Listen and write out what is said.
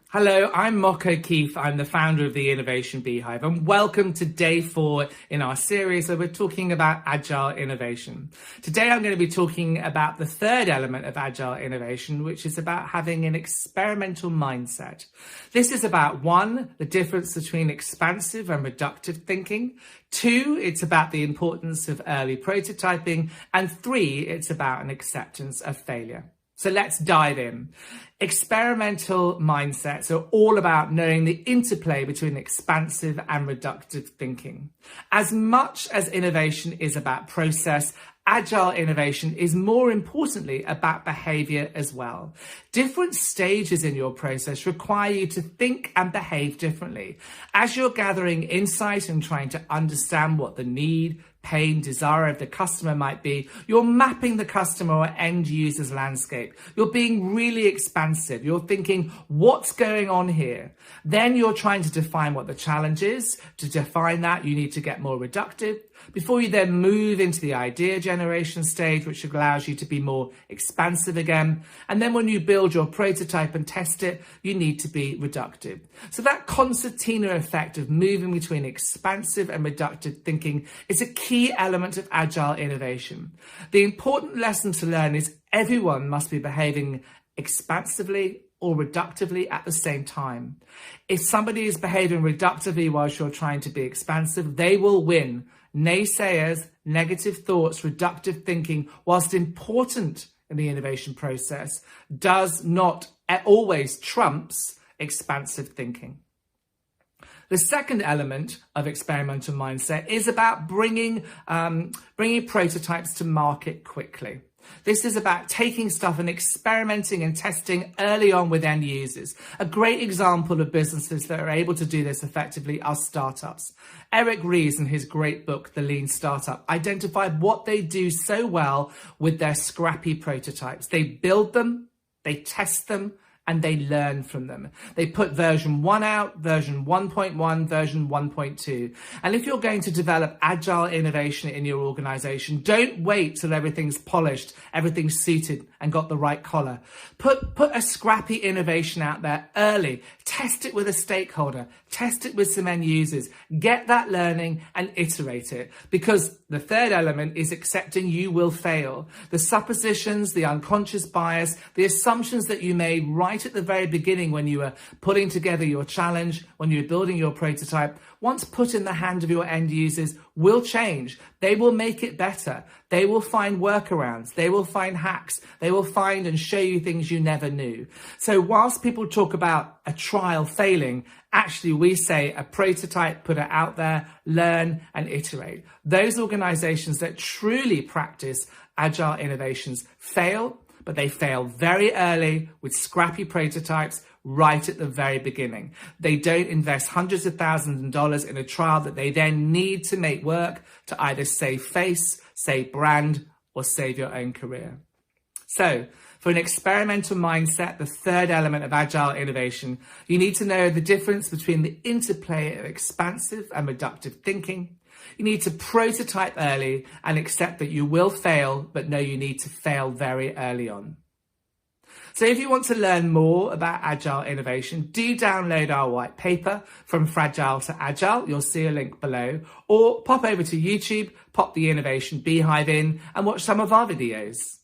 Hello, I'm MOK O'Keeffe. I'm the founder of the Innovation Beehive, and welcome to day 4 in our series where we're talking about Agile Innovation. Today I'm going to be talking about the third element of Agile Innovation, which is about having an experimental mindset. This is about 1, the difference between expansive and reductive thinking. 2, it's about the importance of early prototyping. And 3, it's about an acceptance of failure. So let's dive in. Experimental mindsets are all about knowing the interplay between expansive and reductive thinking. As much as innovation is about process, Agile innovation is more importantly about behavior as well. Different stages in your process require you to think and behave differently. As you're gathering insight and trying to understand what the need, pain, desire of the customer might be, you're mapping the customer or end user's landscape. You're being really expansive. You're thinking, what's going on here? Then you're trying to define what the challenge is. To define that, you need to get more reductive before you then move into the idea generation stage, which allows you to be more expansive again. And then when you build your prototype and test it, you need to be reductive. So that concertina effect of moving between expansive and reductive thinking is a key element of Agile innovation. The important lesson to learn is everyone must be behaving expansively or reductively at the same time. If somebody is behaving reductively whilst you're trying to be expansive, they will win. Naysayers, negative thoughts, reductive thinking, whilst important in the innovation process, does not always trumps expansive thinking. The second element of experimental mindset is about bringing prototypes to market quickly. This is about taking stuff and experimenting and testing early on with end users. A great example of businesses that are able to do this effectively are startups. Eric Ries, in his great book, The Lean Startup, identified what they do so well with their scrappy prototypes. They build them, they test them, and they learn from them. They put version 1 out, version 1.1, version 1.2. And if you're going to develop Agile innovation in your organization, don't wait till everything's polished, everything's suited and got the right collar. Put a scrappy innovation out there early. Test it with a stakeholder. Test it with some end users. Get that learning and iterate it. Because the third element is accepting you will fail. The suppositions, the unconscious bias, the assumptions that you made right at the very beginning when you were putting together your challenge, when you were building your prototype, once put in the hand of your end users, will change. They will make it better. They will find workarounds. They will find hacks. They will find and show you things you never knew. So whilst people talk about a trial failing, actually we say a prototype, put it out there, learn and iterate. Those organizations that truly practice Agile innovations fail, but they fail very early with scrappy prototypes right at the very beginning. They don't invest hundreds of thousands of dollars in a trial that they then need to make work to either save face, save brand, or save your own career. So, for an experimental mindset, the third element of Agile innovation, you need to know the difference between the interplay of expansive and reductive thinking. You need to prototype early and accept that you will fail, but know you need to fail very early on. So if you want to learn more about Agile innovation, do download our white paper, From Fragile to Agile. You'll see a link below, or pop over to YouTube, pop the Innovation Beehive in and watch some of our videos.